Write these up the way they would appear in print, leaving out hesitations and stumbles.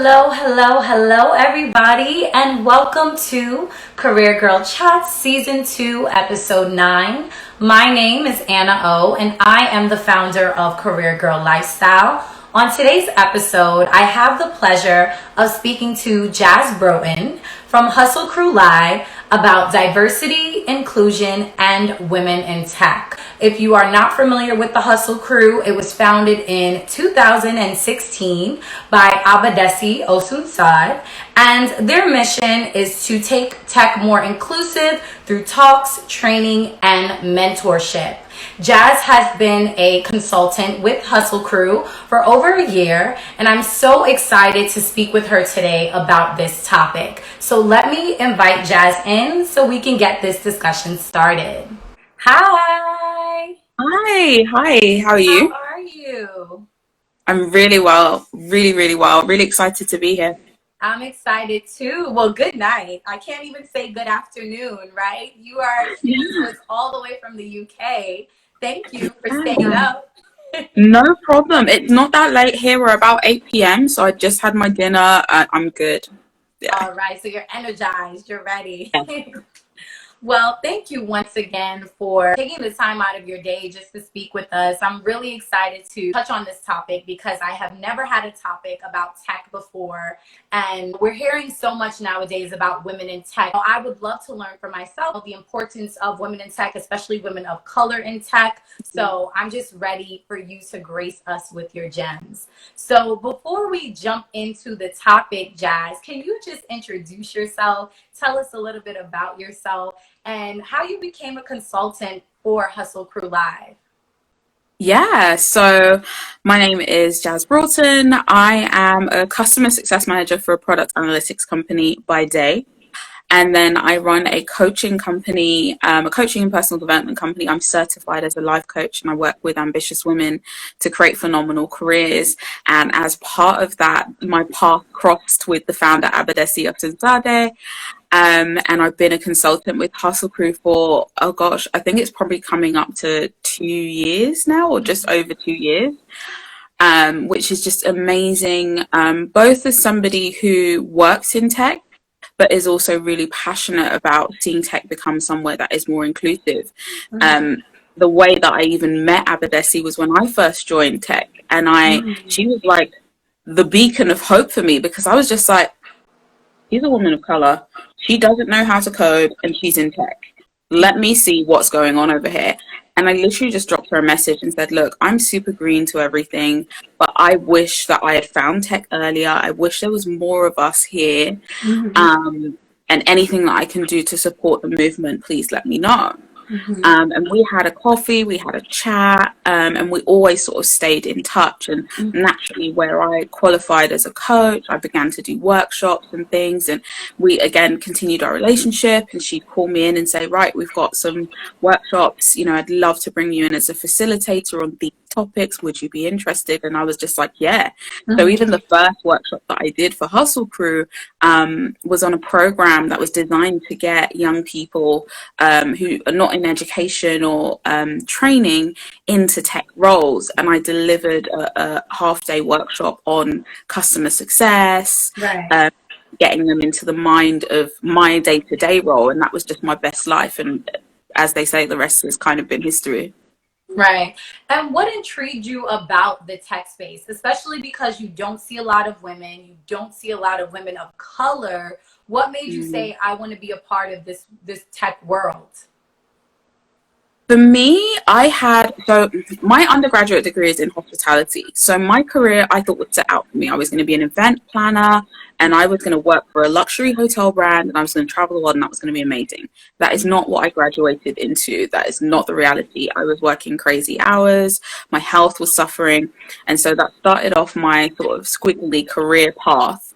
Hello, everybody, and welcome to Career Girl Chats Season 2, Episode 9. My name is Anna O, and I am the founder of Career Girl Lifestyle. On today's episode, I have the pleasure of speaking to Jaz Broughton from Hustle Crew Live about diversity, inclusion, and women in tech. If you are not familiar with the Hustle Crew, it was founded in 2016 by Abadesi Osunsad, and their mission is to take tech more inclusive through talks, training, and mentorship. Jaz has been a consultant with Hustle Crew for over a year, and I'm so excited to speak with her today about this topic. So let me invite Jaz in so we can get this discussion started. Hi! Hi, how are you? How are you? I'm really well, really well, really excited to be here. I'm excited too. Well, good night. I can't even say good afternoon, right? You are speaking to us all the way from the UK. Thank you for staying up. No problem. It's not that late here. We're about 8 p.m. So I just had my dinner. I'm good. Yeah. All right. So you're energized. You're ready. Well, thank you once again for taking the time out of your day just to speak with us. I'm really excited to touch on this topic because I have never had a topic about tech before. And we're hearing so much nowadays about women in tech. I would love to learn for myself the importance of women in tech, especially women of color in tech. So I'm just ready for you to grace us with your gems. So before we jump into the topic, Jaz, can you just introduce yourself? Tell us a little bit about yourself and how you became a consultant for Hustle Crew Live. Yeah, so my name is Jaz Broughton. I am a customer success manager for a product analytics company by day. And then I run a coaching company, a coaching and personal development company. I'm certified as a life coach and I work with ambitious women to create phenomenal careers. And as part of that, my path crossed with the founder Abadesi Otunzade. And I've been a consultant with Hustle Crew for, I think it's probably coming up to 2 years now, or just over 2 years. Which is just amazing, both as somebody who works in tech, but is also really passionate about seeing tech become somewhere that is more inclusive. The way that I even met Abadesi was when I first joined tech, and she was like the beacon of hope for me, because I was just like, she's a woman of color, she doesn't know how to code, and she's in tech. Let me see what's going on over here. And I literally just dropped her a message and said, look, I'm super green to everything, but I wish that I had found tech earlier. I wish there was more of us here. And anything that I can do to support the movement, please let me know. And we had a coffee, we had a chat, and we always sort of stayed in touch. And naturally, where I qualified as a coach, I began to do workshops and things. And we again continued our relationship. And she'd call me in and say, right, we've got some workshops. You know, I'd love to bring you in as a facilitator on these topics. Would you be interested? And I was just like, yeah. So even the first workshop that I did for Hustle Crew was on a program that was designed to get young people who are not in education or training into tech roles. And I delivered a half-day workshop on customer success, getting them into the mind of my day-to-day role. And that was just my best life. And as they say, the rest has kind of been history. Right. And what intrigued you about the tech space, especially because you don't see a lot of women, you don't see a lot of women of color? What made you say, I want to be a part of this tech world? For me, so my undergraduate degree is in hospitality. So my career, I thought, would set out for me. I was going to be an event planner, and I was going to work for a luxury hotel brand, and I was going to travel a lot, and that was going to be amazing. That is not what I graduated into. That is not the reality. I was working crazy hours. My health was suffering. And so that started off my sort of squiggly career path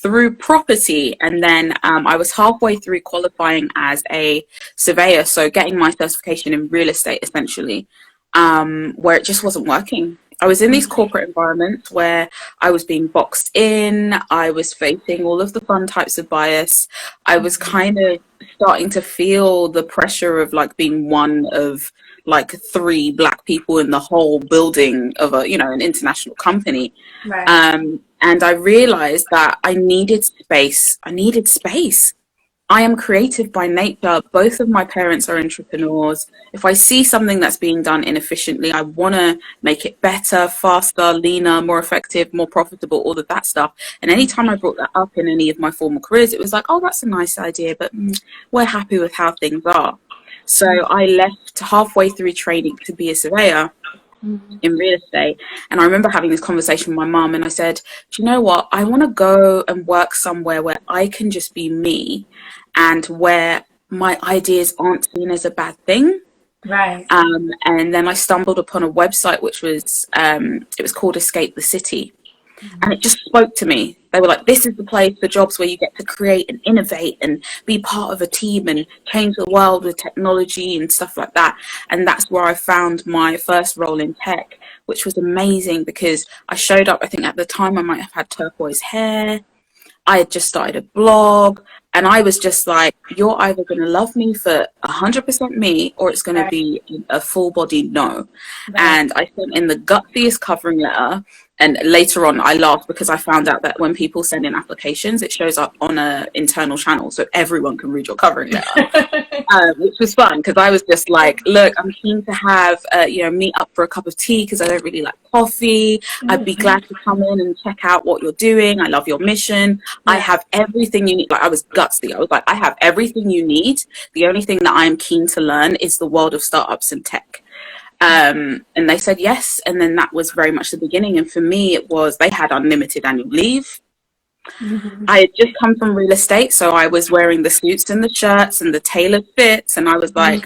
through property. And then I was halfway through qualifying as a surveyor, so getting my certification in real estate essentially, where it just wasn't working. I was in these corporate environments where I was being boxed in, I was facing all of the fun types of bias. I was kind of starting to feel the pressure of like being one of like 3 Black people in the whole building of an international company. Right. And I realized that I needed space. I am creative by nature. Both of my parents are entrepreneurs. If I see something that's being done inefficiently, I want to make it better, faster, leaner, more effective, more profitable, all of that stuff. And anytime I brought that up in any of my formal careers, it was like, oh, that's a nice idea, but we're happy with how things are. So I left halfway through training to be a surveyor in real estate. And I remember having this conversation with my mum, and I said, do you know what? I want to go and work somewhere where I can just be me and where my ideas aren't seen as a bad thing. Right. And then I stumbled upon a website which was it was called Escape the City. And it just spoke to me. They were like, this is the place for jobs where you get to create and innovate and be part of a team and change the world with technology and stuff like that. And that's where I found my first role in tech, which was amazing because I showed up, I think at the time I might have had turquoise hair. I had just started a blog, and I was just like, you're either going to love me for 100% me, or it's going to be a full body no. And I sent in the gutsiest covering letter. And later on, I laughed because I found out that when people send in applications, it shows up on an internal channel, so everyone can read your covering letter, which was fun because I was just like, look, I'm keen to have, meet up for a cup of tea because I don't really like coffee. I'd be glad to come in and check out what you're doing. I love your mission. I have everything you need. Like, I was gutsy. I was like, I have everything you need. The only thing that I'm keen to learn is the world of startups and tech. And they said yes, and then that was very much the beginning. And for me, it was, they had unlimited annual leave. I had just come from real estate, so I was wearing the suits and the shirts and the tailored fits, and I was like,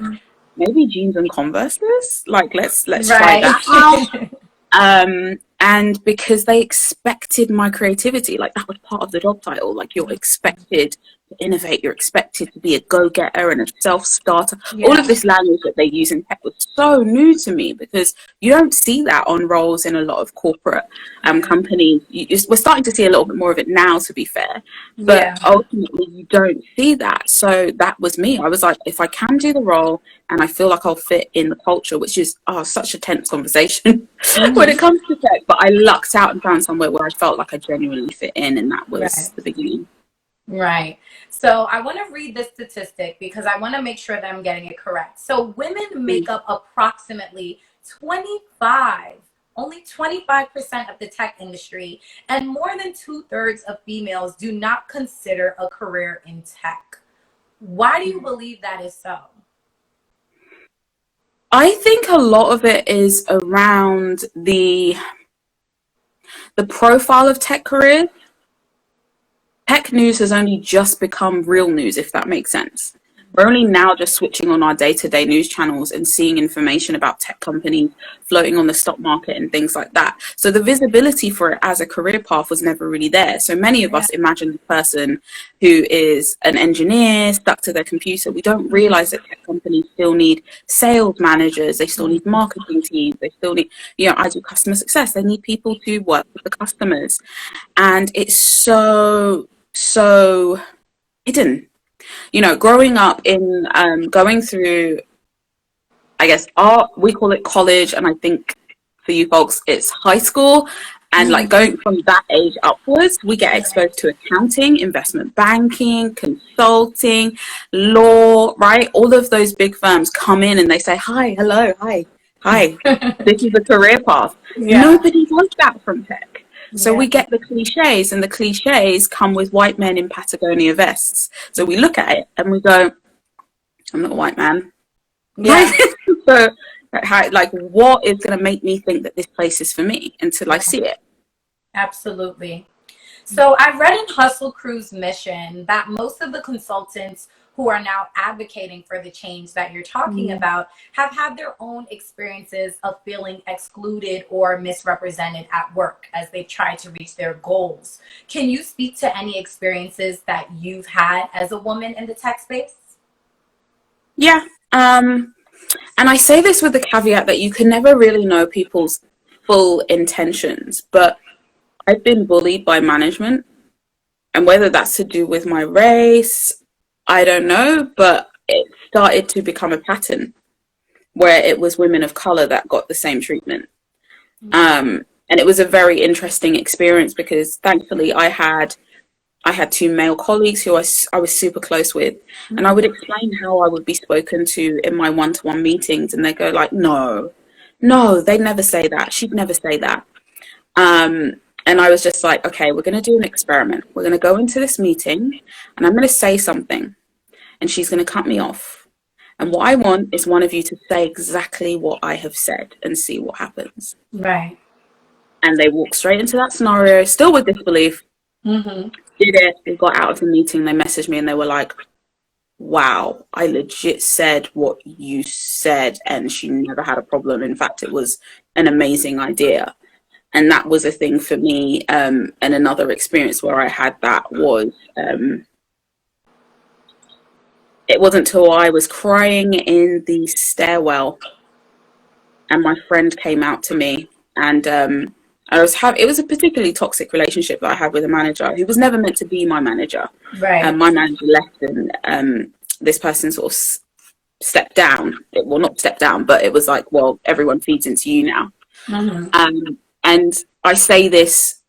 maybe jeans and Converses, like let's try that out. And because they expected my creativity, like that was part of the job title, like you're expected to innovate, you're expected to be a go-getter and a self-starter. All of this language that they use in tech was so new to me because you don't see that on roles in a lot of corporate companies. We're starting to see a little bit more of it now, to be fair, but ultimately you don't see that. So that was me. I was like, if I can do the role and I feel like I'll fit in the culture, which is such a tense conversation when it comes to tech, but I lucked out and found somewhere where I felt like I genuinely fit in, and that was the beginning. Right. So I want to read this statistic because I want to make sure that I'm getting it correct. So women make up approximately only 25% of the tech industry, and more than 2/3 of females do not consider a career in tech. Why do you believe that is so? I think a lot of it is around the profile of tech careers. Tech news has only just become real news, if that makes sense. We're only now just switching on our day-to-day news channels and seeing information about tech companies floating on the stock market and things like that. So the visibility for it as a career path was never really there. So many of us imagine the person who is an engineer stuck to their computer. We don't realize that tech companies still need sales managers. They still need marketing teams. They still need, I do customer success. They need people to work with the customers. And it's so hidden. Growing up in going through, I guess, we call it college, and I think for you folks it's high school, and like going from that age upwards, we get exposed to accounting, investment banking, consulting, law, right? All of those big firms come in and they say, hi, hello, hi, this is a career path. Nobody does that from tech. So we get the cliches, and the cliches come with white men in Patagonia vests. So we look at it and we go, I'm not a white man. So what is going to make me think that this place is for me until I see it? Absolutely. So I read in Hustle Crew's mission that most of the consultants who are now advocating for the change that you're talking about have had their own experiences of feeling excluded or misrepresented at work as they try to reach their goals. Can you speak to any experiences that you've had as a woman in the tech space? Yeah. And I say this with the caveat that you can never really know people's full intentions, but I've been bullied by management, and whether that's to do with my race, I don't know, but it started to become a pattern. where it was women of color that got the same treatment. And it was a very interesting experience because thankfully I had two male colleagues who I was super close with, and I would explain how I would be spoken to in my one-to-one meetings, and they go like, no, they'd never say that. She'd never say that. And I was just like, okay, we're going to do an experiment. We're going to go into this meeting and I'm going to say something and she's going to cut me off. And what I want is one of you to say exactly what I have said and see what happens. Right. And they walked straight into that scenario, still with disbelief. Did it. They got out of the meeting. They messaged me and they were like, wow, I legit said what you said and she never had a problem. In fact, it was an amazing idea. And that was a thing for me. And another experience where I had that was, it wasn't till I was crying in the stairwell and my friend came out to me, and it was a particularly toxic relationship that I had with a manager who was never meant to be my manager. Right. My manager left and this person sort of stepped down. Well, not stepped down, but it was like, well, everyone feeds into you now. And I say this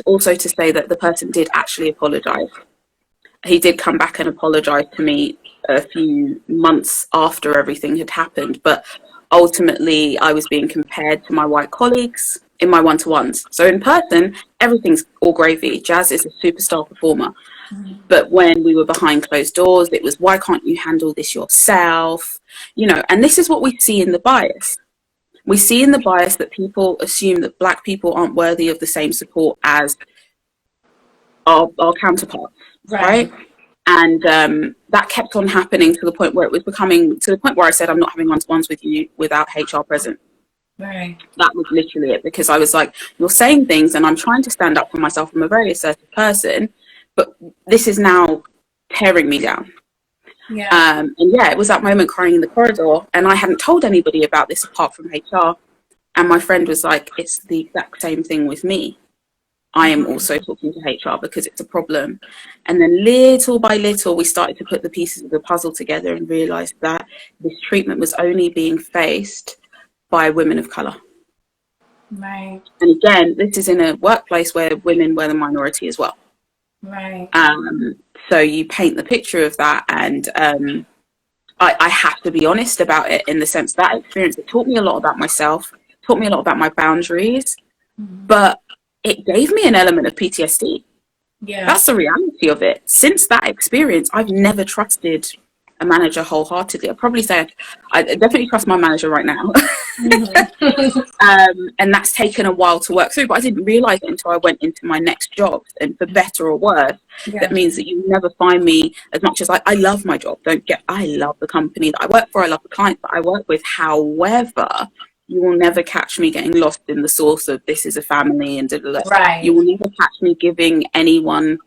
also to say that the person did actually apologize. He did come back and apologize to me a few months after everything had happened, but ultimately I was being compared to my white colleagues in my one-to-ones. So in person, everything's all gravy. Jaz is a superstar performer. But when we were behind closed doors, it was, why can't you handle this yourself? You know, and this is what we see in the bias. We see in the bias that people assume that Black people aren't worthy of the same support as our counterparts, right? And that kept on happening to the point where it was becoming, to the point where I said, I'm not having one-to-ones with you without HR present. Right. That was literally it, because I was like, you're saying things and I'm trying to stand up for myself. I'm a very assertive person, but this is now tearing me down. Yeah. And yeah, it was that moment crying in the corridor, and I hadn't told anybody about this apart from HR. And my friend was like, it's the exact same thing with me. I am also talking to HR because it's a problem. And then little by little, we started to put the pieces of the puzzle together and realized that this treatment was only being faced by women of color. Right. And again, this is in a workplace where women were the minority as well. Right. So you paint the picture of that, and I have to be honest about it, in the sense that experience, it taught me a lot about myself, taught me a lot about my boundaries, but it gave me an element of PTSD. Yeah. That's the reality of it. Since that experience, I've never trusted a manager wholeheartedly. I'd probably say I definitely trust my manager right now. And that's taken a while to work through, but I didn't realize it until I went into my next job. And for better or worse, that means that you never find me, as much as I love my job. I love the company that I work for. I love the clients that I work with. However, you will never catch me getting lost in the source of this is a family and Right. You will never catch me giving anyone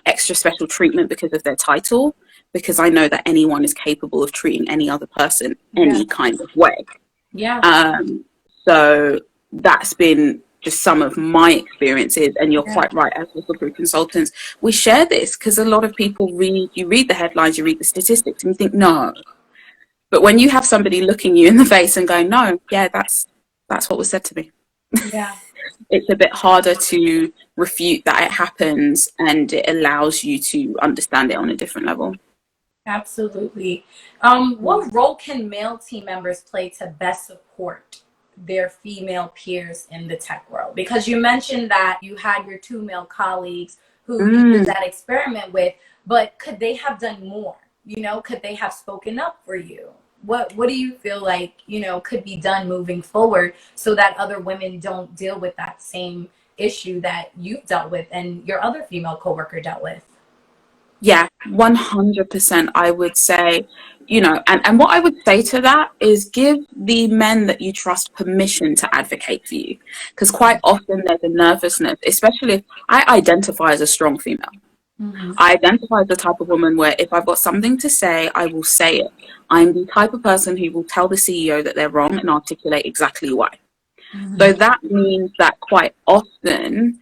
extra special treatment because of their title, because I know that anyone is capable of treating any other person any kind of way. Yeah. So that's been just some of my experiences, and you're quite right, as whistle proof consultants, we share this because a lot of people read the headlines, you read the statistics, and you think, no. But when you have somebody looking you in the face and going, no, yeah, that's what was said to me. Yeah. It's a bit harder to refute that it happens, and it allows you to understand it on a different level. Absolutely. What role can male team members play to best support their female peers in the tech world? Because you mentioned that you had your two male colleagues who you did that experiment with, but could they have done more? You know, could they have spoken up for you? What do you feel like, you know, could be done moving forward so that other women don't deal with that same issue that you've dealt with and your other female coworker dealt with? Yeah, 100%. I would say, you know, and what I would say to that is give the men that you trust permission to advocate for you. Because quite often there's a nervousness, especially if I identify as a strong female. I identify as the type of woman where if I've got something to say, I will say it. I'm the type of person who will tell the CEO that they're wrong and articulate exactly why. So that means that quite often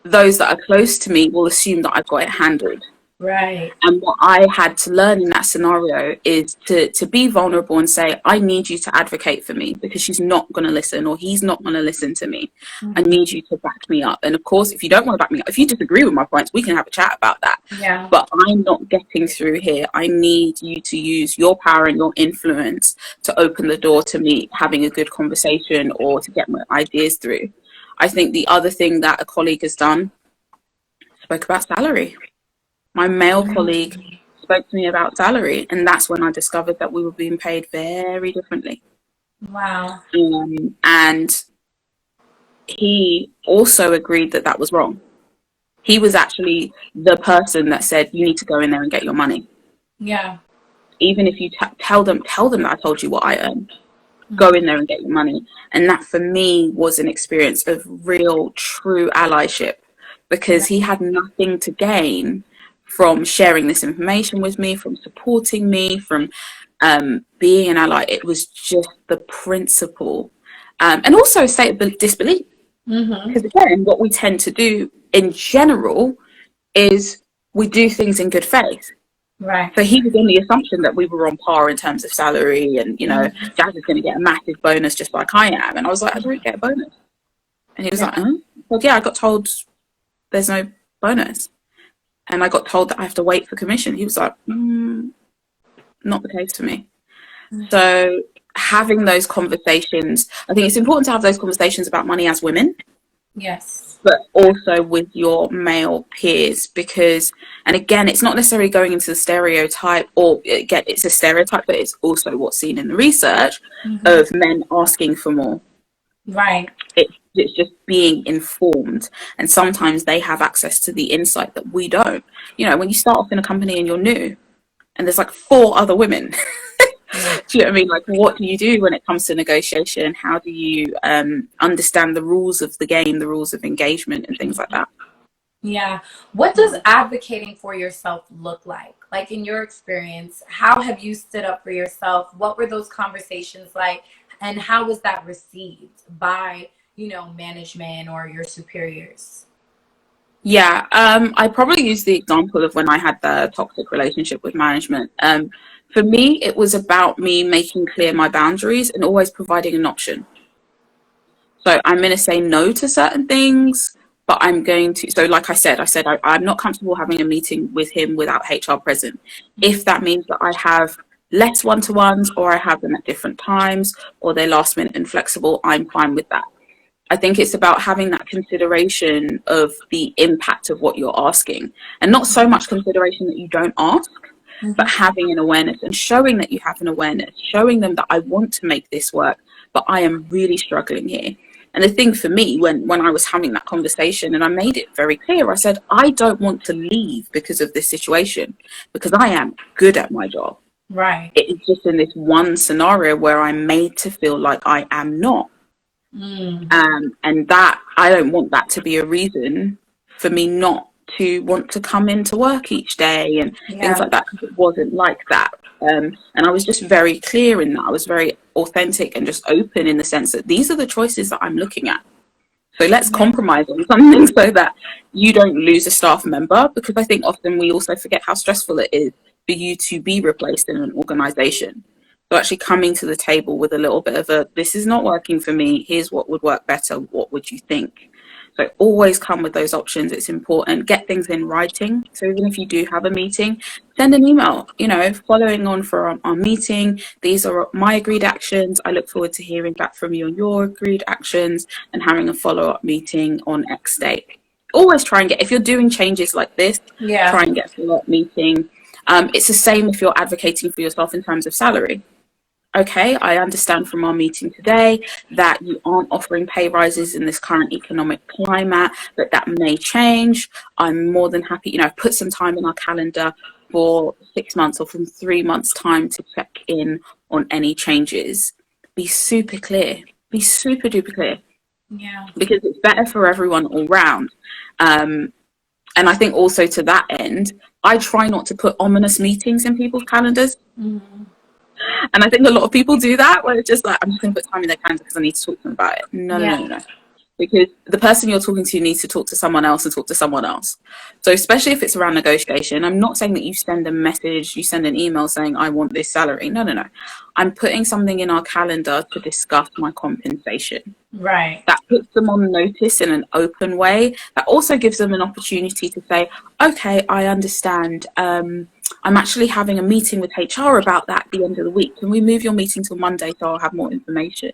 those that are close to me will assume that I've got it handled. Right. And what I had to learn in that scenario is to be vulnerable and say, I need you to advocate for me, because she's not going to listen, or he's not going to listen to me. I Mm-hmm. need you to back me up. And of course, if you don't want to back me up, if you disagree with my points, we can have a chat about that. Yeah. But I'm not getting through here. I need you to use your power and your influence to open the door to me having a good conversation, or to get my ideas through. I think the other thing that a colleague has done, spoke about salary. My male colleague spoke to me about salary, and that's when I discovered that we were being paid very differently. Wow. And he also agreed that that was wrong. He was actually the person that said, you need to go in there and get your money. Yeah. Even if you tell them that I told you what I earn, go in there and get your money. And that for me was an experience of real, true allyship, because he had nothing to gain from sharing this information with me, from supporting me, from being an ally. It was just the principle. And also a state of disbelief. Because again, what we tend to do in general is we do things in good faith. Right. So he was on the assumption that we were on par in terms of salary, and, you know, Jazz is going to get a massive bonus just like I am. And I was like, I don't get a bonus. And he was like, well, yeah, I got told there's no bonus. And I got told that I have to wait for commission. He was like, not the case for me. So having those conversations, I think it's important to have those conversations about money as women. Yes. But also with your male peers, because, and again, it's not necessarily going into the stereotype, or again, it's a stereotype, but it's also what's seen in the research of men asking for more. Right. It's just being informed, and sometimes they have access to the insight that we don't. You know, when you start off in a company and you're new, and there's like 4 other women. Do you know what I mean? Like, what do you do when it comes to negotiation? How do you understand the rules of the game, the rules of engagement, and things like that? Yeah. What does advocating for yourself look like? Like, in your experience, how have you stood up for yourself? What were those conversations like? And how was that received by, you know, management or your superiors? Yeah, I probably use the example of when I had the toxic relationship with management. For me, it was about me making clear my boundaries and always providing an option. So I'm going to say no to certain things, but I'm going to, so like I said, I'm not comfortable having a meeting with him without HR present. If that means that I have less one-to-ones, or I have them at different times, or they're last minute and flexible, I'm fine with that. I think it's about having that consideration of the impact of what you're asking, and not so much consideration that you don't ask, but having an awareness and showing that you have an awareness, showing them that I want to make this work, but I am really struggling here. And the thing for me, when I was having that conversation, and I made it very clear, I said, I don't want to leave because of this situation, because I am good at my job. Right. It's just in this one scenario where I'm made to feel like I am not. And that, I don't want that to be a reason for me not to want to come into work each day and things like that, because it wasn't like that. And I was just very clear in that. I was very authentic and just open in the sense that these are the choices that I'm looking at. So let's compromise on something so that you don't lose a staff member, because I think often we also forget how stressful it is for you to be replaced in an organization. So actually coming to the table with a little bit of a, this is not working for me, here's what would work better, what would you think? So always come with those options. It's important. Get things in writing. So even if you do have a meeting, send an email, you know, following on for our meeting. These are my agreed actions. I look forward to hearing back from you on your agreed actions, and having a follow-up meeting on X date. Always try and get, if you're doing changes like this, try and get a follow-up meeting. It's the same if you're advocating for yourself in terms of salary. Okay, I understand from our meeting today that you aren't offering pay rises in this current economic climate, but that may change. I'm more than happy, you know, put some time in our calendar for 6 months or from 3 months time to check in on any changes. Be super clear, be super duper clear. Yeah. Because it's better for everyone all round. And I think also to that end, I try not to put ominous meetings in people's calendars. And I think a lot of people do that, where it's just like, I'm just going to put time in their calendar because I need to talk to them about it. No. because the person you're talking to needs to talk to someone else and talk to someone else. So especially if it's around negotiation, I'm not saying that you send a message, you send an email saying, I want this salary. No, no, no. I'm putting something in our calendar to discuss my compensation. Right. That puts them on notice in an open way. That also gives them an opportunity to say, okay, I understand. I'm actually having a meeting with HR about that at the end of the week. Can we move your meeting till Monday so I'll have more information?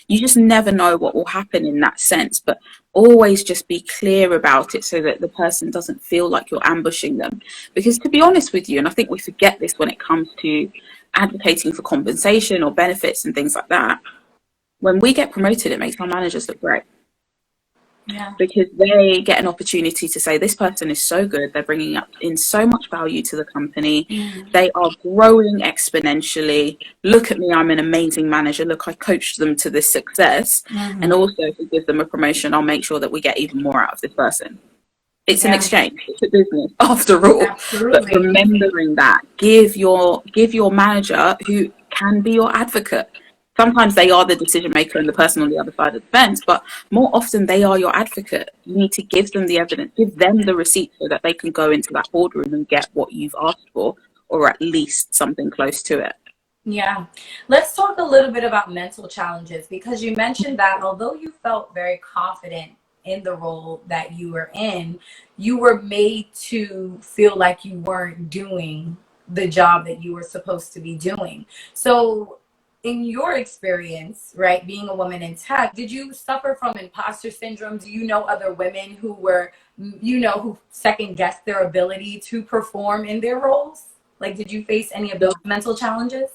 You just never know what will happen in that sense, but always just be clear about it so that the person doesn't feel like you're ambushing them. Because to be honest with you, and I think we forget this when it comes to advocating for compensation or benefits and things like that, when we get promoted, it makes our managers look great. Yeah. Because they get an opportunity to say, this person is so good, they're bringing up in so much value to the company, they are growing exponentially, look at me, I'm an amazing manager, look, I coached them to this success. And also, if we give them a promotion, I'll make sure that we get even more out of this person. It's an exchange, it's a business after all. Absolutely. But remembering that, give your manager, who can be your advocate. Sometimes they are the decision maker and the person on the other side of the fence, but more often they are your advocate. You need to give them the evidence, give them the receipt so that they can go into that boardroom and get what you've asked for, or at least something close to it. Yeah. Let's talk a little bit about mental challenges, because you mentioned that although you felt very confident in the role that you were in, you were made to feel like you weren't doing the job that you were supposed to be doing. So in your experience, right, being a woman in tech, did you suffer from imposter syndrome? Do you know other women who were, who second guessed their ability to perform in their roles? Like, did you face any of those mental challenges?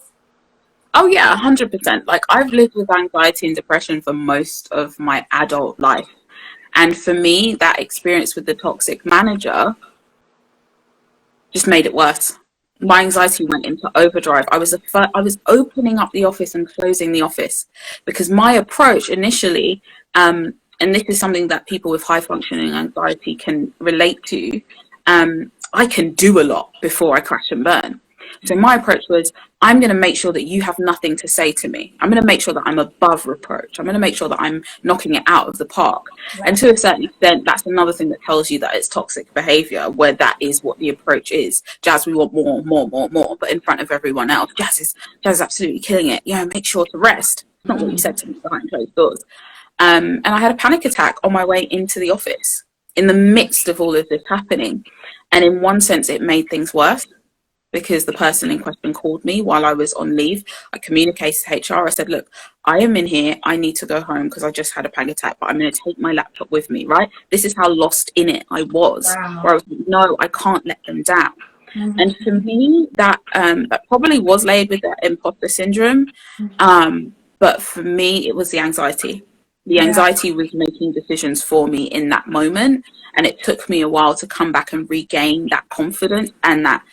Oh yeah, 100%. Like, I've lived with anxiety and depression for most of my adult life. And for me, that experience with the toxic manager just made it worse. My anxiety went into overdrive. I was opening up the office and closing the office because my approach initially, and this is something that people with high functioning anxiety can relate to, I can do a lot before I crash and burn. So my approach was, I'm going to make sure that you have nothing to say to me. I'm going to make sure that I'm above reproach. I'm going to make sure that I'm knocking it out of the park. Right. And to a certain extent, that's another thing that tells you that it's toxic behavior, where that is what the approach is. Jazz, we want more, more, more, more. But in front of everyone else, Jazz is absolutely killing it. Make sure to rest. It's not what you said to me behind closed doors. And I had a panic attack on my way into the office in the midst of all of this happening. And in one sense, it made things worse, because the person in question called me while I was on leave. I communicated to HR. I said, look, I am in here. I need to go home because I just had a panic attack, but I'm going to take my laptop with me, right? This is how lost in it I was. Wow. Where I was like, no, I can't let them down. And for me, that probably was laid with that imposter syndrome. But for me, it was the anxiety. The anxiety was making decisions for me in that moment. And it took me a while to come back and regain that confidence and that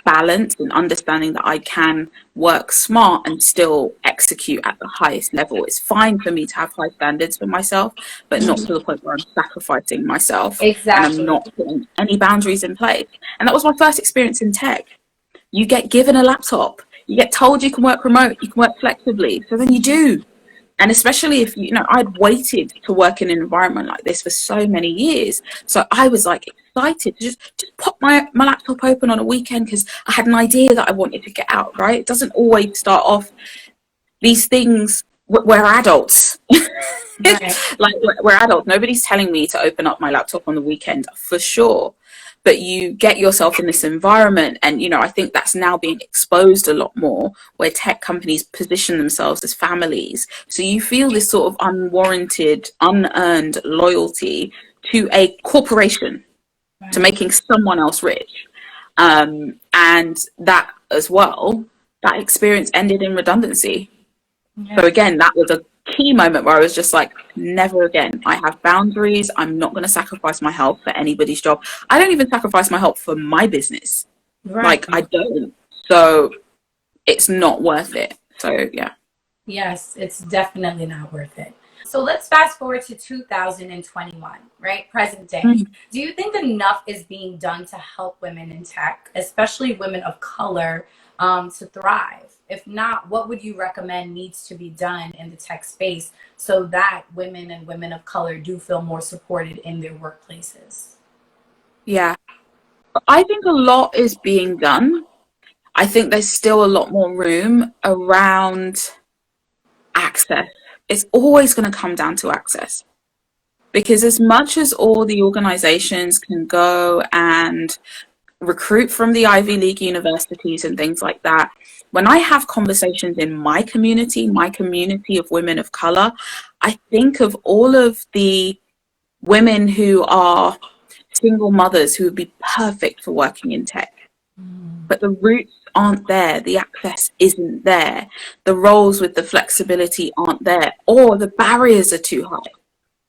balance, and understanding that I can work smart and still execute at the highest level. It's fine for me to have high standards for myself, but not to the point where I'm sacrificing myself. Exactly. And I'm not putting any boundaries in place. And that was my first experience in tech. You get given a laptop. You get told you can work remote, you can work flexibly. So then you do. And especially if, I'd waited to work in an environment like this for so many years. So I was like excited to just pop my laptop open on a weekend because I had an idea that I wanted to get out, right? It doesn't always start off these things. We're adults. Right. Like, we're adults. Nobody's telling me to open up my laptop on the weekend, for sure. But you get yourself in this environment, and I think that's now being exposed a lot more, where tech companies position themselves as families. So you feel this sort of unwarranted, unearned loyalty to a corporation, right, to making someone else rich. And that as well, that experience ended in redundancy. Yeah. So again, that was a key moment where I was just like, never again. I have boundaries. I'm not going to sacrifice my health for anybody's job. I don't even sacrifice my health for my business. Right. Like, I don't. So it's not worth it. So yeah. Yes, it's definitely not worth it. So let's fast forward to 2021, right? Present day. Mm-hmm. Do you think enough is being done to help women in tech, especially women of color, to thrive? If not, what would you recommend needs to be done in the tech space so that women and women of color do feel more supported in their workplaces? Yeah. I think a lot is being done. I think there's still a lot more room around access. It's always going to come down to access. Because as much as all the organizations can go and recruit from the Ivy League universities and things like that, when I have conversations in my community of women of color, I think of all of the women who are single mothers who would be perfect for working in tech. But the roots aren't there, the access isn't there, the roles with the flexibility aren't there, or the barriers are too high.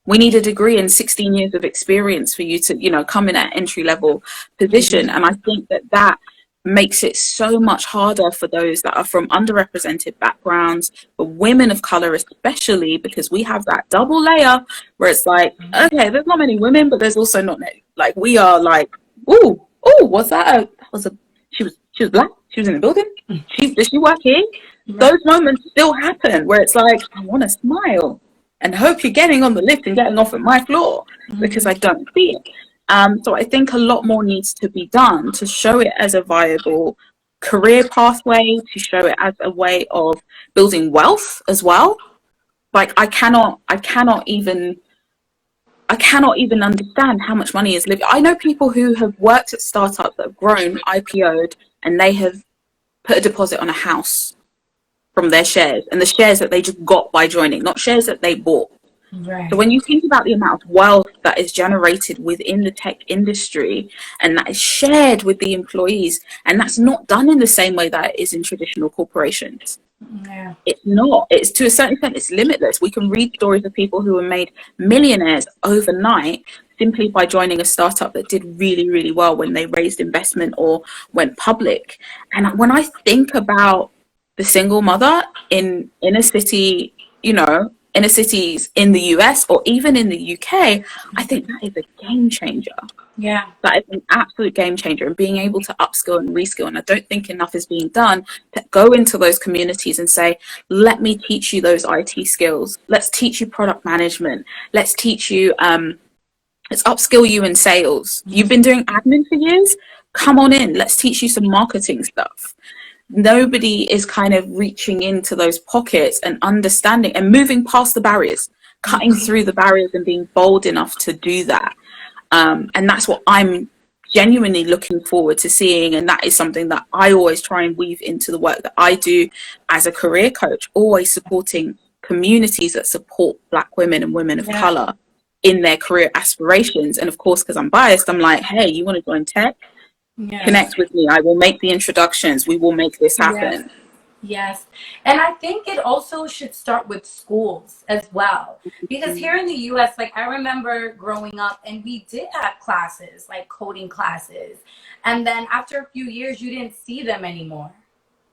We need a degree and 16 years of experience for you to, come in at entry level position. And I think that makes it so much harder for those that are from underrepresented backgrounds, for women of color especially, because we have that double layer where it's like, okay, there's not many women, but there's also not many. Like, we are like, what's that? She was black. She was in the building. Does she work here? Those moments still happen where it's like, I want to smile and hope you're getting on the lift and getting off at my floor because I don't see it. So I think a lot more needs to be done to show it as a viable career pathway, to show it as a way of building wealth as well. Like, I cannot even understand how much money is living. I know people who have worked at startups that have grown, IPO'd, and they have put a deposit on a house from their shares, and the shares that they just got by joining, not shares that they bought. Right. So when you think about the amount of wealth that is generated within the tech industry and that is shared with the employees, and that's not done in the same way that it is in traditional corporations. Yeah. It's not. It's, to a certain extent, it's limitless. We can read stories of people who were made millionaires overnight simply by joining a startup that did really, really well when they raised investment or went public. And when I think about the single mother in a city, inner cities in the US or even in the UK, I think that is a game changer. Yeah. That is an absolute game changer, and being able to upskill and reskill. And I don't think enough is being done to go into those communities and say, let me teach you those IT skills. Let's teach you product management. Let's teach you, let's upskill you in sales. You've been doing admin for years. Come on in. Let's teach you some marketing stuff. Nobody is kind of reaching into those pockets and understanding and moving past the barriers, cutting through the barriers and being bold enough to do that. And that's what I'm genuinely looking forward to seeing. And that is something that I always try and weave into the work that I do as a career coach, always supporting communities that support Black women and women of color in their career aspirations. And of course, because I'm biased, I'm like, hey, you want to join tech? Yes. Connect with me. I will make the introductions. We will make this happen. Yes. And I think it also should start with schools as well. Because here in the US, like, I remember growing up and we did have classes, like coding classes. And then after a few years, you didn't see them anymore.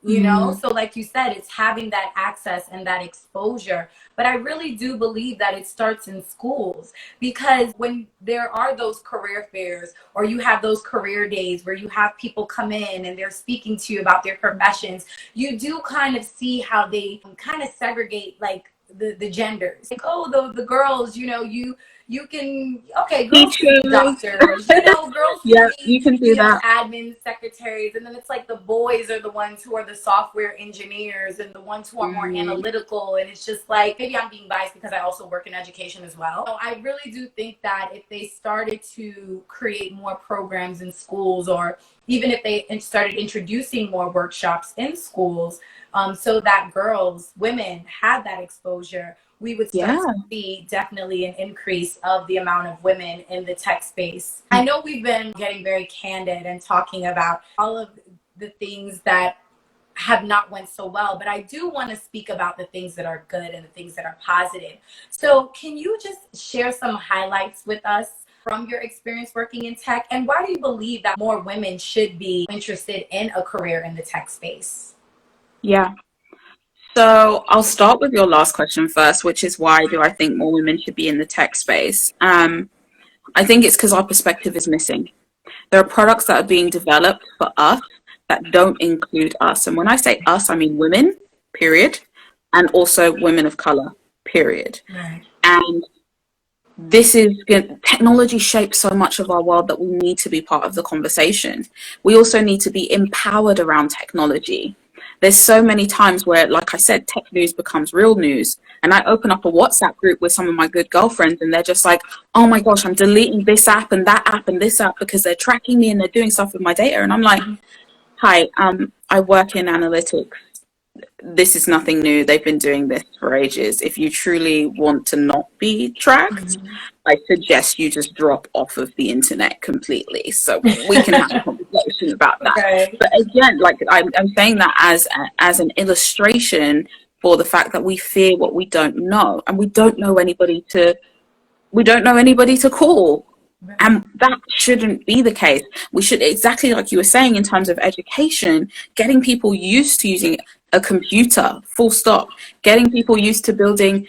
You know, so like you said, it's having that access and that exposure. But I really do believe that it starts in schools, because when there are those career fairs or you have those career days where you have people come in and they're speaking to you about their professions, you do kind of see how they kind of segregate like the genders. Like, oh, the girls, you can, okay, girls can be doctors, girls can be, you can do that. Admin, secretaries, and then it's like the boys are the ones who are the software engineers and the ones who are more analytical, and it's just like, maybe I'm being biased because I also work in education as well. So I really do think that if they started to create more programs in schools, or even if they started introducing more workshops in schools, so that women had that exposure, we would start to see definitely an increase of the amount of women in the tech space. I know we've been getting very candid and talking about all of the things that have not went so well, but I do want to speak about the things that are good and the things that are positive. So can you just share some highlights with us from your experience working in tech, and why do you believe that more women should be interested in a career in the tech space? Yeah. So I'll start with your last question first, which is, why do I think more women should be in the tech space? I think it's because our perspective is missing. There are products that are being developed for us that don't include us. And when I say us, I mean women, period, and also women of color, period. Right. And technology shapes so much of our world that we need to be part of the conversation. We also need to be empowered around technology. There's so many times where, like I said, tech news becomes real news. And I open up a WhatsApp group with some of my good girlfriends and they're just like, oh my gosh, I'm deleting this app and that app and this app because they're tracking me and they're doing stuff with my data. And I'm like, hi, I work in analytics. This is nothing new. They've been doing this for ages. If you truly want to not be tracked, I suggest you just drop off of the internet completely. So we can have a conversation about that. Okay. But again, like I'm saying that as an illustration for the fact that we fear what we don't know, and we don't know anybody to call. And that shouldn't be the case. We should, exactly like you were saying in terms of education, getting people used to using a computer, full stop, getting people used to building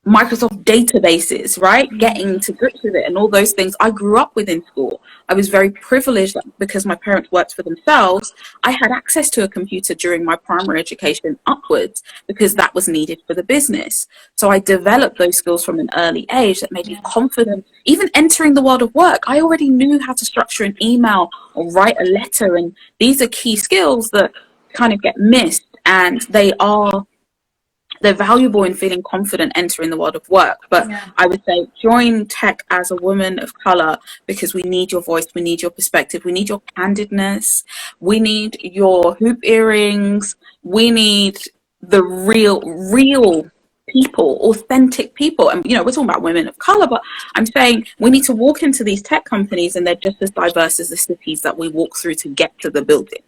Microsoft databases, right? Getting to grips with it and all those things I grew up with in school. I was very privileged because my parents worked for themselves. I had access to a computer during my primary education upwards because that was needed for the business. So I developed those skills from an early age that made me confident. Even entering the world of work, I already knew how to structure an email or write a letter. And these are key skills that kind of get missed, and they're valuable in feeling confident entering the world of work. But I would say join tech as a woman of color because we need your voice, we need your perspective, we need your candidness, we need your hoop earrings, we need the real people, authentic people. And, we're talking about women of color, but I'm saying we need to walk into these tech companies and they're just as diverse as the cities that we walk through to get to the building.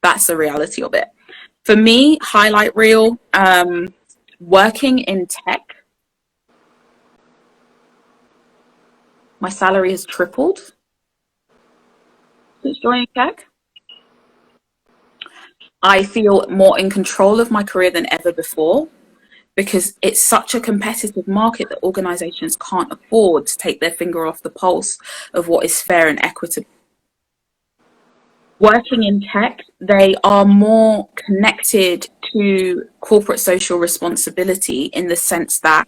That's the reality of it. For me, highlight reel, working in tech, my salary has tripled since joining tech. I feel more in control of my career than ever before because it's such a competitive market that organizations can't afford to take their finger off the pulse of what is fair and equitable. Working in tech, they are more connected to corporate social responsibility in the sense that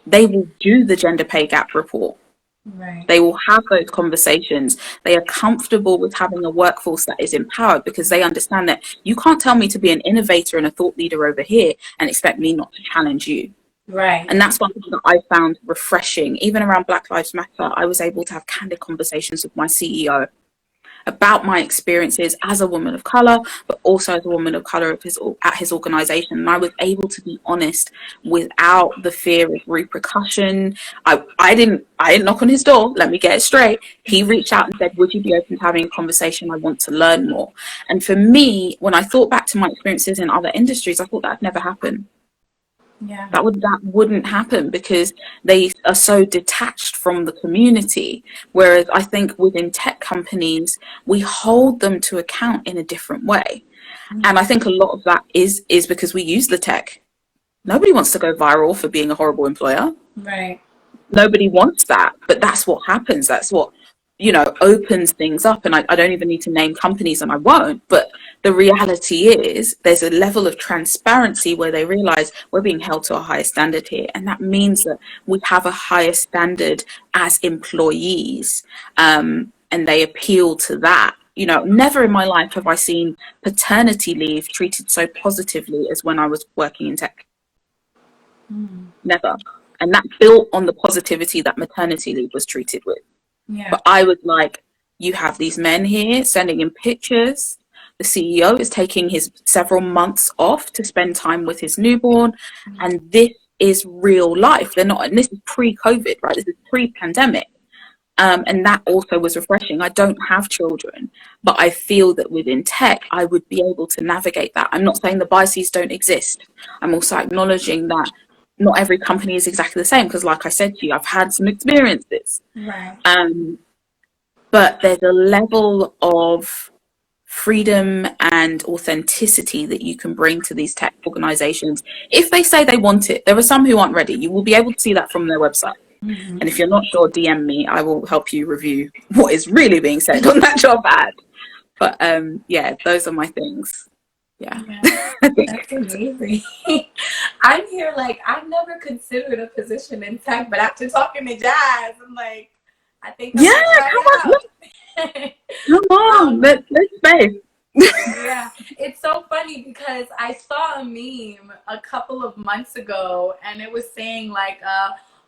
they will do the gender pay gap report. Right. They will have those conversations. They are comfortable with having a workforce that is empowered because they understand that you can't tell me to be an innovator and a thought leader over here and expect me not to challenge you. Right. And that's one thing that I found refreshing. Even around Black Lives Matter, I was able to have candid conversations with my CEO about my experiences as a woman of color, but also as a woman of color at his organization. And I was able to be honest without the fear of repercussion. I didn't knock on his door. Let me get it straight. He reached out and said, would you be open to having a conversation? I want to learn more. And for me, when I thought back to my experiences in other industries, I thought that'd never happen. Yeah. That wouldn't happen because they are so detached from the community. Whereas I think within tech companies, we hold them to account in a different way. And I think a lot of that is because we use the tech. Nobody wants to go viral for being a horrible employer. Right. Nobody wants that, but that's what happens. That's what, opens things up. And I don't even need to name companies and I won't, but the reality is there's a level of transparency where they realize we're being held to a higher standard here. And that means that we have a higher standard as employees. And they appeal to that. Never in my life have I seen paternity leave treated so positively as when I was working in tech. Never. And that built on the positivity that maternity leave was treated with. Yeah. But I was like, you have these men here sending in pictures. The CEO is taking his several months off to spend time with his newborn. And this is real life. And this is pre-COVID, right? This is pre-pandemic. And that also was refreshing. I don't have children, but I feel that within tech, I would be able to navigate that. I'm not saying the biases don't exist. I'm also acknowledging that not every company is exactly the same because, like I said to you, I've had some experiences. Right. But there's a level of freedom and authenticity that you can bring to these tech organizations if they say they want it. There are some who aren't ready. You will be able to see that from their website. Mm-hmm. And if you're not sure, DM me. I will help you review what is really being said on that job ad. But yeah, those are my things. Yeah. Yeah, I think. that's amazing. I'm here like I've never considered a position in tech, but after talking to Jazz, I'm like, I think I Yeah, might try come it out. on, come on, let's space. Yeah, it's so funny because I saw a meme a couple of months ago, and it was saying like,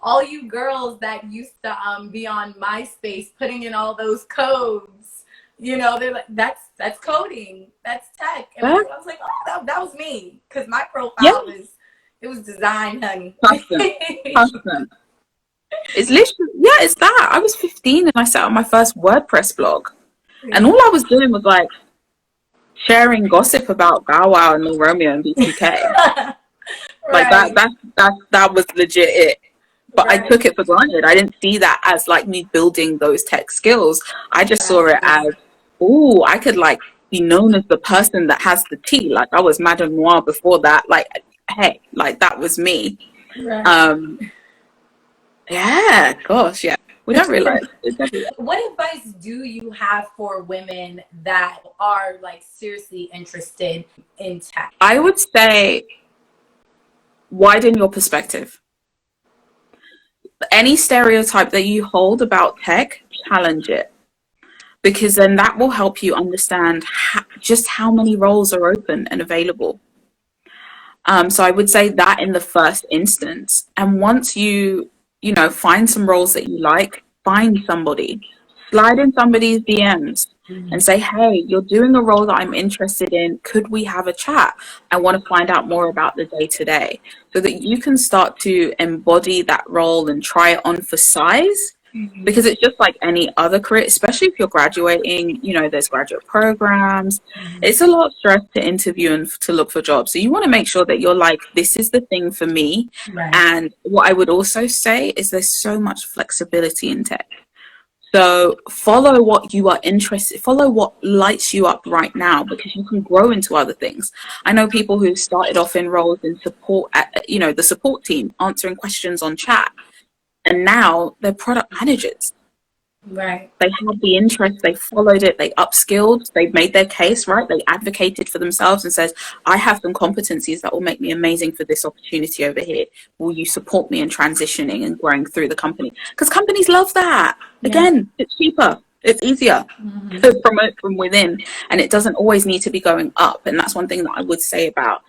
all you girls that used to be on MySpace putting in all those codes, you know, they're like, that's coding, that's tech, and I was like, oh, that was me, because my profile was design, honey. Constant. It's literally, yeah, it's that. I was 15 and I set up my first WordPress blog, and all I was doing was like sharing gossip about Bow Wow and Lil Romeo and B2K. Like that was legit it. But I took it for granted. I didn't see that as like me building those tech skills. I just saw it as, oh, I could like be known as the person that has the tea. Like I was Madame Noir before that. Like, hey, like that was me. Yeah, gosh, yeah. We don't realize. What advice do you have for women that are like seriously interested in tech? I would say widen your perspective. Any stereotype that you hold about tech, challenge it, because then that will help you understand just how many roles are open and available. So I would say that in the first instance. And once you find some roles that you like, find somebody, slide in somebody's DMs and say, hey, you're doing a role that I'm interested in. Could we have a chat? I want to find out more about the day to day, so that you can start to embody that role and try it on for size. Because it's just like any other career, especially if you're graduating, there's graduate programs. It's a lot of stress to interview and to look for jobs. So you want to make sure that you're like, this is the thing for me. And what I would also say is there's so much flexibility in tech. So follow what you are interested, follow what lights you up right now, because you can grow into other things. I know people who started off in roles in support at, the support team, answering questions on chat. And now they're product managers. Right. They had the interest, they followed it, they upskilled, they made their case, right? They advocated for themselves and says, I have some competencies that will make me amazing for this opportunity over here. Will you support me in transitioning and growing through the company? Because companies love that. Again, it's cheaper, it's easier to promote from within, and it doesn't always need to be going up. And that's one thing that I would say about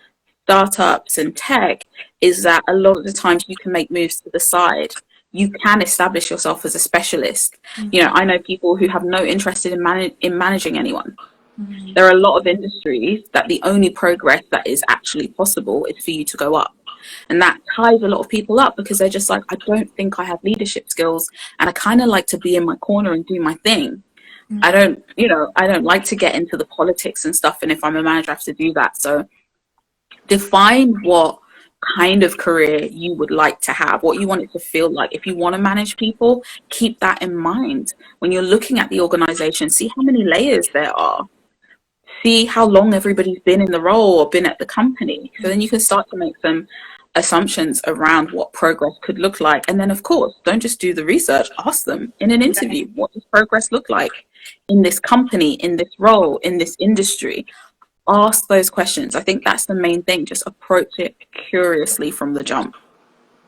startups and tech, is that a lot of the times you can make moves to the side. You can establish yourself as a specialist. I know people who have no interest in managing anyone. There are a lot of industries that the only progress that is actually possible is for you to go up. And that ties a lot of people up, because they're just like, I don't think I have leadership skills, and I kind of like to be in my corner and do my thing. I don't like to get into the politics and stuff. And if I'm a manager, I have to do that. So define what kind of career you would like to have, what you want it to feel like. If you want to manage people, keep that in mind. When you're looking at the organization, see how many layers there are. See how long everybody's been in the role or been at the company. So then you can start to make some assumptions around what progress could look like. And then, of course, don't just do the research. Ask them in an interview, what does progress look like in this company, in this role, in this industry? Ask those questions. I think that's the main thing. Just approach it curiously from the jump.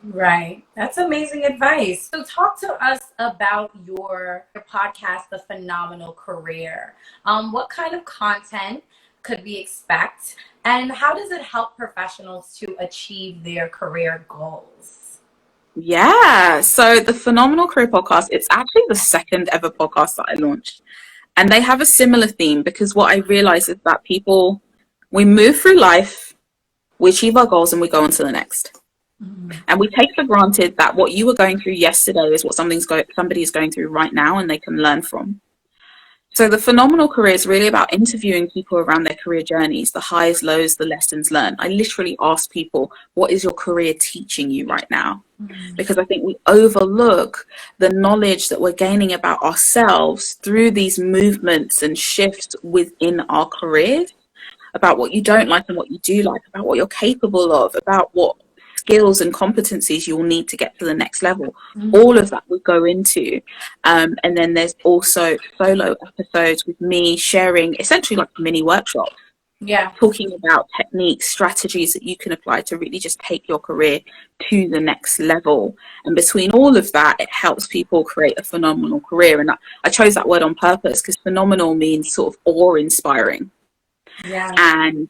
Right. That's amazing advice. So talk to us about your podcast, The Phenomenal Career. What kind of content could we expect, and how does it help professionals to achieve their career goals? Yeah. So the Phenomenal Career podcast, it's actually the second ever podcast that I launched. And they have a similar theme, because what I realize is that we move through life, we achieve our goals, and we go on to the next. And we take for granted that what you were going through yesterday is what somebody is going through right now, and they can learn from. So the Phenomenal Career is really about interviewing people around their career journeys, the highs, lows, the lessons learned. I literally ask people, what is your career teaching you right now? Because I think we overlook the knowledge that we're gaining about ourselves through these movements and shifts within our careers, about what you don't like and what you do like, about what you're capable of, about what skills and competencies you'll need to get to the next level. All of that we go into. And then there's also solo episodes with me sharing essentially like mini workshops. Yeah. Talking about techniques, strategies that you can apply to really just take your career to the next level. And between all of that, it helps people create a phenomenal career. And I chose that word on purpose because phenomenal means sort of awe-inspiring. Yeah. And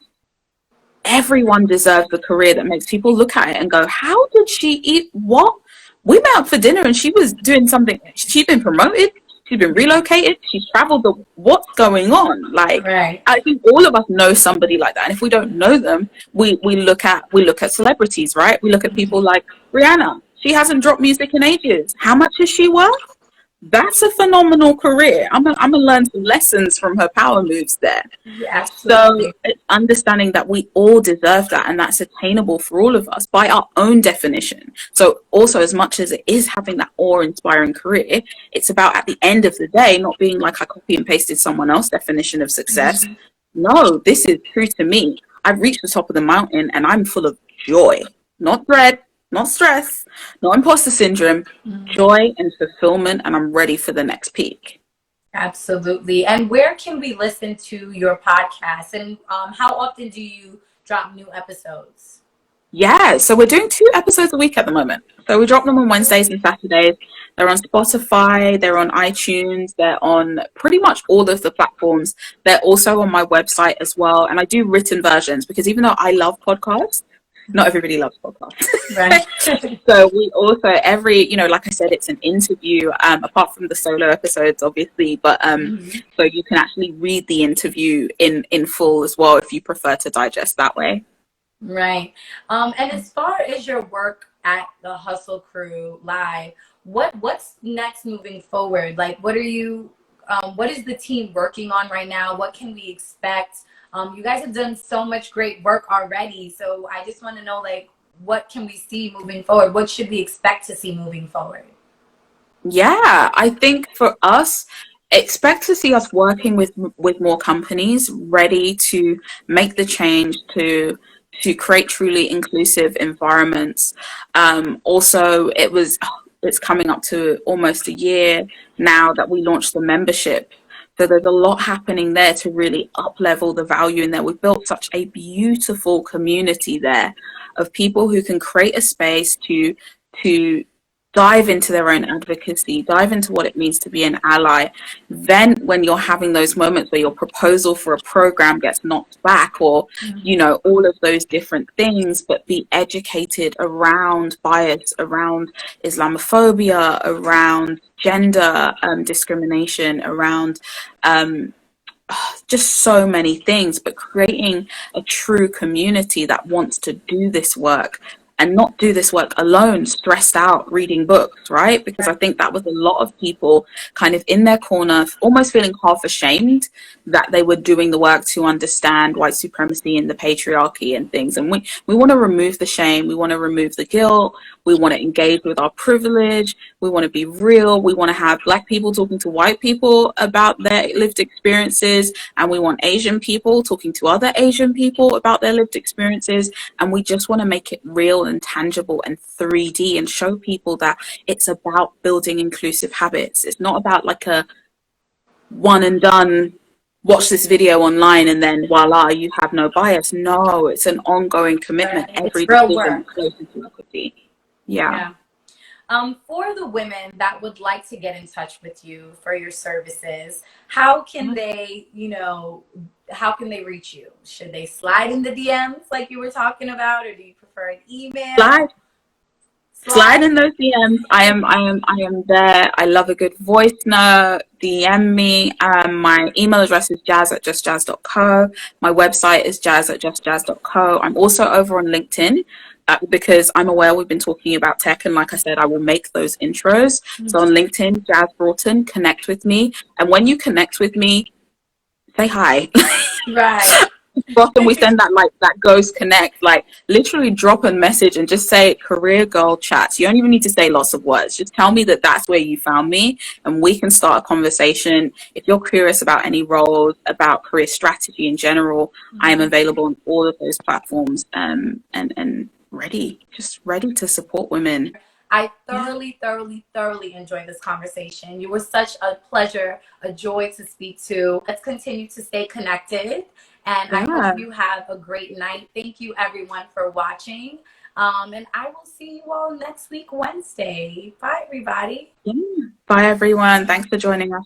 everyone deserves a career that makes people look at it and go, how did she eat what? We met up for dinner and she was doing something. She'd been promoted. She's been relocated. She's traveled. What's going on? Like, right. I think all of us know somebody like that. And if we don't know them, we look at celebrities, right? We look at people like Rihanna. She hasn't dropped music in ages. How much is she worth? That's a phenomenal career. I'm gonna learn some lessons from her power moves there. Yeah, so it's understanding that we all deserve that, and that's attainable for all of us by our own definition. So also, as much as it is having that awe-inspiring career, it's about at the end of the day not being like I copy and pasted someone else's definition of success. No, this is true to me. I've reached the top of the mountain and I'm full of joy, not dread, not stress, no imposter syndrome, joy and fulfillment, and I'm ready for the next peak. Absolutely. And where can we listen to your podcast? And how often do you drop new episodes? Yeah, so we're doing 2 episodes a week at the moment. So we drop them on Wednesdays and Saturdays. They're on Spotify, they're on iTunes, they're on pretty much all of the platforms. They're also on my website as well. And I do written versions because even though I love podcasts, not everybody loves podcasts. Right. So we also like I said, it's an interview, apart from the solo episodes, obviously, but so you can actually read the interview in full as well if you prefer to digest that way. Right. And as far as your work at the Hustle Crew Live, what's next moving forward? Like, what is the team working on right now? What can we expect? You guys have done so much great work already. So I just want to know, like, what can we see moving forward? What should we expect to see moving forward? Yeah, I think for us, expect to see us working with more companies ready to make the change to create truly inclusive environments. Also, it's coming up to almost a year now that we launched the membership. So there's a lot happening there to really up-level the value in there. We've built such a beautiful community there of people who can create a space to dive into their own advocacy, dive into what it means to be an ally. Then when you're having those moments where your proposal for a program gets knocked back or, all of those different things, but be educated around bias, around Islamophobia, around gender discrimination, around just so many things, but creating a true community that wants to do this work and not do this work alone, stressed out, reading books, right? Because I think that was a lot of people kind of in their corner, almost feeling half ashamed that they were doing the work to understand white supremacy and the patriarchy and things. And we want to remove the shame. We want to remove the guilt. We want to engage with our privilege. We want to be real. We want to have Black people talking to white people about their lived experiences. And we want Asian people talking to other Asian people about their lived experiences. And we just want to make it real and tangible and 3D and show people that it's about building inclusive habits. It's not about like a one and done, watch this video online and then voila, you have no bias. No, it's an ongoing commitment. Every decision closer to equity. Yeah. For the women that would like to get in touch with you for your services, how can they, how can they reach you? Should they slide in the DMs like you were talking about, or do you prefer an email? Slide in those DMs. I am there. I love a good voice note. DM me. My email address is jazz@justjazz.co. My website is jazz@justjazz.co. I'm also over on LinkedIn. Because I'm aware we've been talking about tech, and like I said, I will make those intros. So on LinkedIn, Jaz Broughton, connect with me. And when you connect with me, say hi. Right. Often we send that ghost connect, like literally drop a message and just say career girl chats. You don't even need to say lots of words. Just tell me that that's where you found me and we can start a conversation. If you're curious about any roles, about career strategy in general, I am available on all of those platforms. And just ready to support women. I Yeah. thoroughly enjoyed this conversation. You were such a pleasure, a joy to speak to. Let's continue to stay connected. And I hope Yeah. you have a great night. Thank you, everyone, for watching. And I will see you all next week, Wednesday. Bye, everybody. Yeah. Bye, everyone. Thanks for joining us.